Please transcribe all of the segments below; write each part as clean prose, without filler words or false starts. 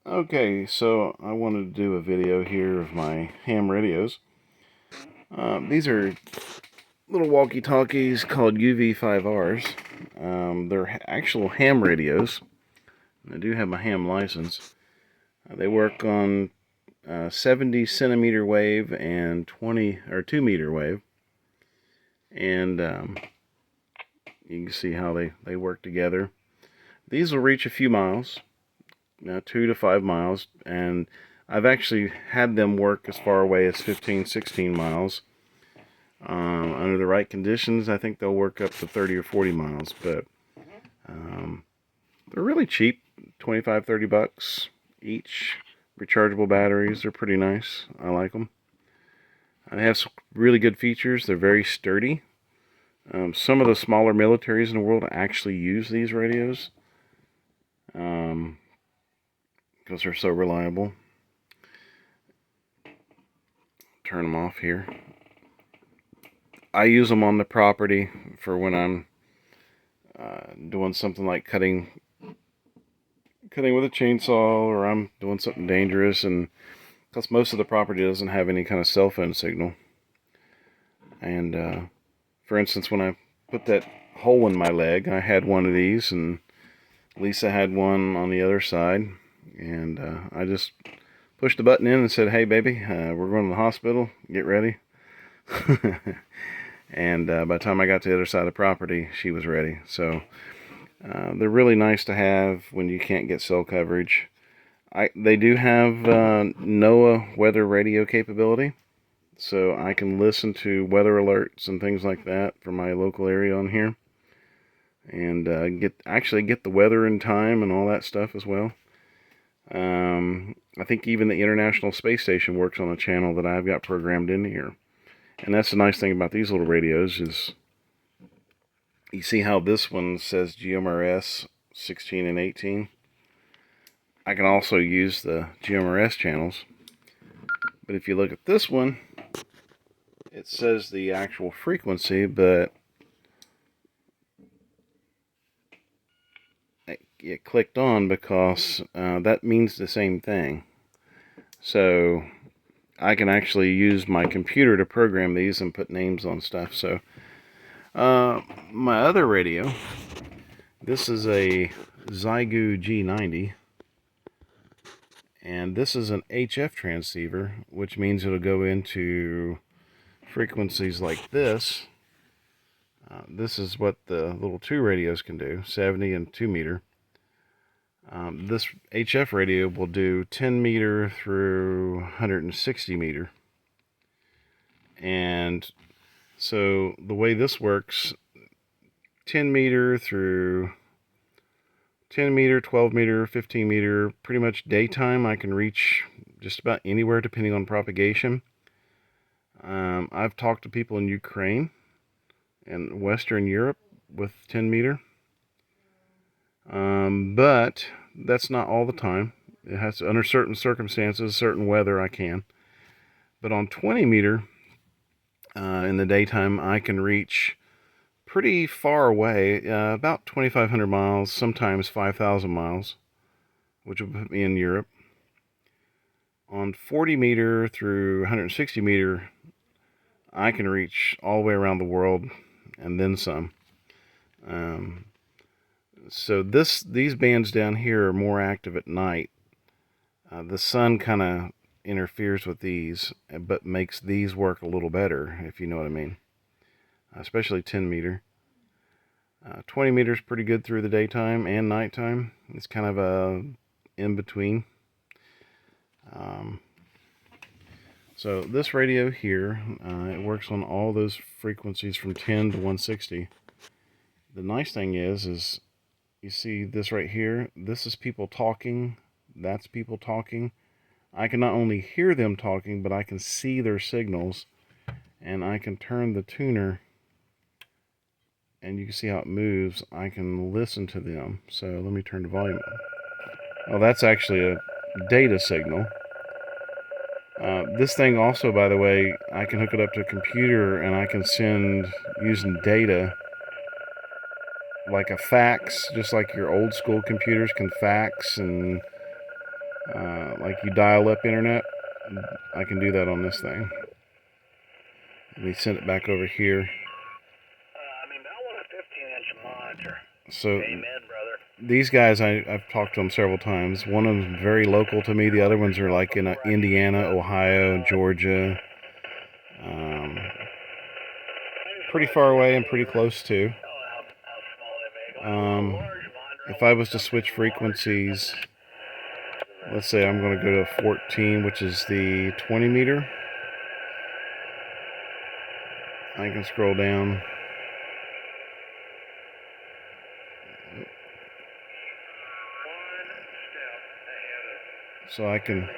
Okay, so I wanted to do a video here of my ham radios. These are little walkie-talkies called UV5Rs. They're actual ham radios. I do have my ham license. They work on 70 centimeter wave and 20 or 2 meter wave, and you can see how they work together. These will reach a few miles, 2 to 5 miles, and I've actually had them work as far away as 15, 16 miles. Under the right conditions, I think they'll work up to 30 or 40 miles, but um, they're really cheap, 25, 30 bucks each. Rechargeable batteries, they're pretty nice. I like them. They have some really good features. They're very sturdy. Some of the smaller militaries in the world actually use these radios because they're so reliable. Turn them off here. I use them on the property for when I'm doing something like cutting with a chainsaw, or I'm doing something dangerous, and because most of the property doesn't have any kind of cell phone signal. And for instance, when I put that hole in my leg, I had one of these, and Lisa had one on the other side, and I just pushed the button in and said, "Hey baby, we're going to the hospital, get ready." And by the time I got to the other side of the property, she was ready. So they're really nice to have when you can't get cell coverage. They do have NOAA weather radio capability, so I can listen to weather alerts and things like that from my local area on here, and actually get the weather in time and all that stuff as well. I think even the International Space Station works on a channel that I've got programmed in here. And that's the nice thing about these little radios is you see how this one says GMRS 16 and 18. I can also use the GMRS channels. But if you look at this one, it says the actual frequency, but it clicked on because that means the same thing. So I can actually use my computer to program these and put names on stuff. So my other radio, this is a Xiegu G90, and this is an HF transceiver, which means it'll go into frequencies like this. This is what the little 2 radios can do, 70 and 2 meter. This HF radio will do 10 meter through 160 meter. And so the way this works, 10 meter through 10 meter, 12 meter, 15 meter, pretty much daytime I can reach just about anywhere depending on propagation. I've talked to people in Ukraine and Western Europe with 10 meter. But that's not all the time. It has to, under certain circumstances, certain weather, I can. But on 20 meter in the daytime, I can reach pretty far away, about 2,500 miles, sometimes 5,000 miles, which would put me in Europe. On 40 meter through 160 meter, I can reach all the way around the world and then some. So these bands down here are more active at night. The sun kind of interferes with these, but makes these work a little better, if you know what I mean. Especially 10 meter. 20 meters pretty good through the daytime and nighttime. It's kind of a in between. So this radio here, it works on all those frequencies from 10 to 160. The nice thing is you see this right here. This is people talking. That's people talking. I can not only hear them talking, but I can see their signals, and I can turn the tuner, and you can see how it moves. I can listen to them. So let me turn the volume up. Oh, that's actually a data signal. This thing also, by the way, I can hook it up to a computer, and I can send, using data, like a fax, just like your old school computers can fax and like you dial up internet, I can do that on this thing. Let me send it back over here. I mean, that one a 15-inch monitor. So Amen, brother. these guys, I've talked to them several times. One of them's very local to me. The other ones are like in Indiana, Ohio, Georgia. Pretty far away and pretty close too. If I was to switch frequencies, let's say I'm going to go to 14, which is the 20 meter. I can scroll down. So I can.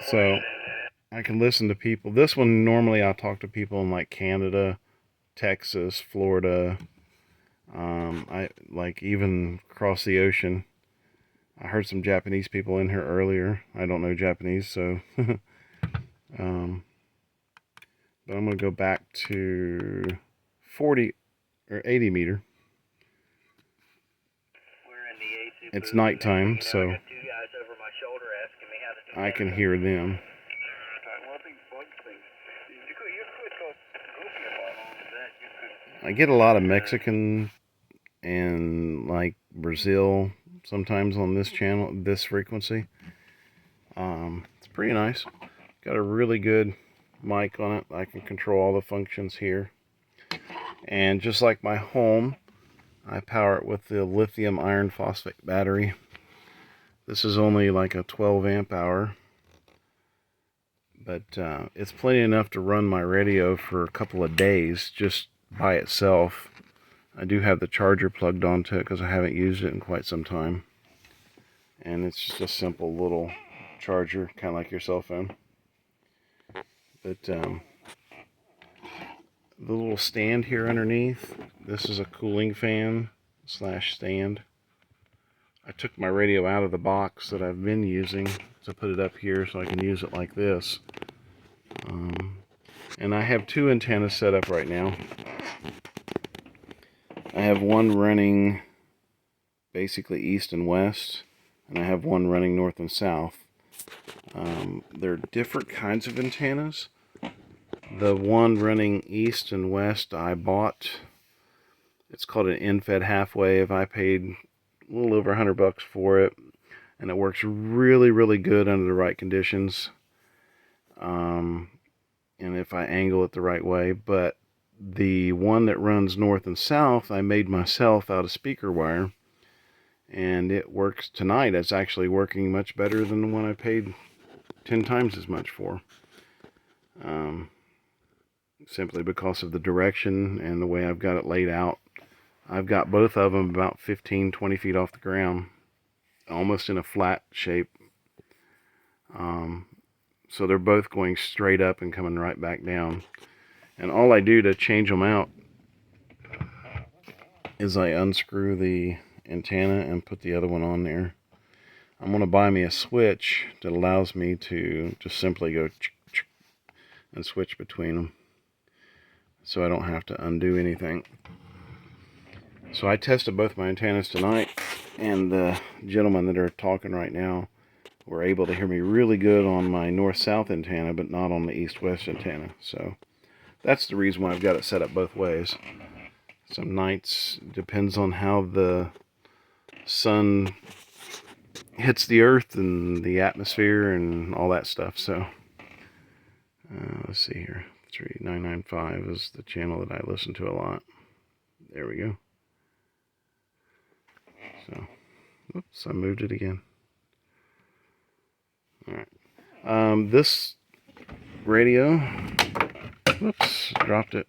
So I can listen to people. This one, normally I talk to people in like Canada, Texas, Florida. I like even across the ocean. I heard some Japanese people in here earlier. I don't know Japanese, so. But I'm going to go back to 40 or 80 meter. It's nighttime, so I can hear them. I get a lot of Mexican and like Brazil sometimes on this channel, this frequency. It's pretty nice. Got a really good mic on it. I can control all the functions here. And just like my home, I power it with the lithium iron phosphate battery. This is only like a 12 amp hour, but it's plenty enough to run my radio for a couple of days just by itself. I do have the charger plugged onto it because I haven't used it in quite some time. And it's just a simple little charger, kind of like your cell phone. But the little stand here underneath, this is a cooling fan / stand. I took my radio out of the box that I've been using to put it up here so I can use it like this. And I have two antennas set up right now. I have one running basically east and west, and I have one running north and south. They're different kinds of antennas. The one running east and west I bought, it's called an end-fed half wave. I paid a little over $100 for it, and it works really, really good under the right conditions. And if I angle it the right way. But the one that runs north and south, I made myself out of speaker wire, and it works tonight. It's actually working much better than the one I paid 10 times as much for. Simply because of the direction and the way I've got it laid out. I've got both of them about 15-20 feet off the ground, almost in a flat shape. So they're both going straight up and coming right back down. And all I do to change them out is I unscrew the antenna and put the other one on there. I'm going to buy me a switch that allows me to just simply go and switch between them, so I don't have to undo anything. So I tested both my antennas tonight, and the gentlemen that are talking right now were able to hear me really good on my north-south antenna, but not on the east-west antenna. So that's the reason why I've got it set up both ways. Some nights, depends on how the sun hits the earth and the atmosphere and all that stuff. So let's see here. 3995 is the channel that I listen to a lot. There we go. So, oops, I moved it again. Alright. This radio, whoops, dropped it.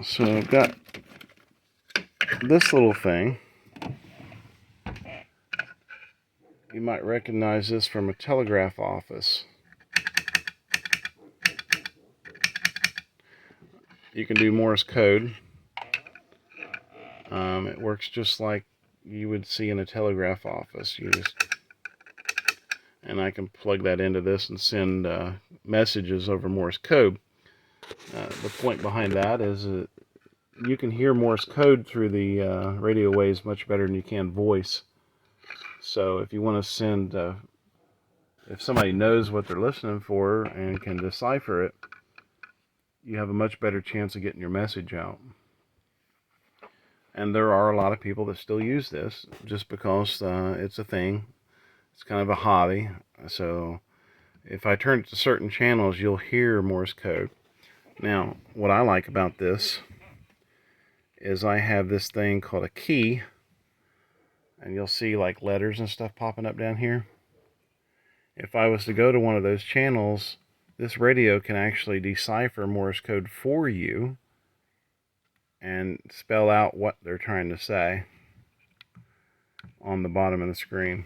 So I've got this little thing. You might recognize this from a telegraph office. You can do Morse code. It works just like you would see in a telegraph office. And I can plug that into this and send messages over Morse code. The point behind that is you can hear Morse code through the radio waves much better than you can voice. So if you want to send, if somebody knows what they're listening for and can decipher it, you have a much better chance of getting your message out. And there are a lot of people that still use this just because it's a thing. It's kind of a hobby. So if I turn it to certain channels, you'll hear Morse code. Now, what I like about this is I have this thing called a key, and you'll see like letters and stuff popping up down here. If I was to go to one of those channels, this radio can actually decipher Morse code for you and spell out what they're trying to say on the bottom of the screen.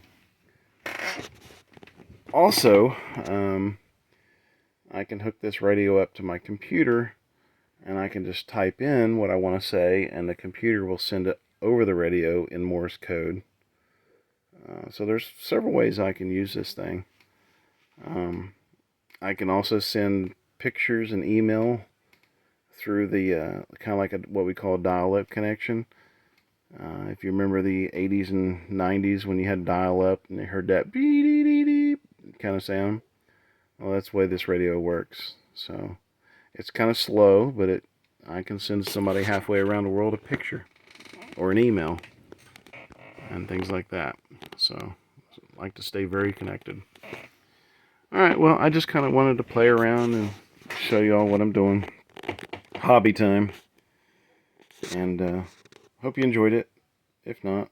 Also, I can hook this radio up to my computer, and I can just type in what I want to say, and the computer will send it over the radio in Morse code. So there's several ways I can use this thing. I can also send pictures and email through the kind of like what we call a dial-up connection. If you remember the 80s and 90s when you had dial-up and you heard that beep kind of sound, well, that's the way this radio works. So it's kind of slow, but I can send somebody halfway around the world a picture or an email and things like that. So I like to stay very connected. Alright, well, I just kind of wanted to play around and show y'all what I'm doing. Hobby time. And hope you enjoyed it. If not,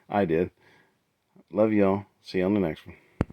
I did. Love y'all. See you on the next one.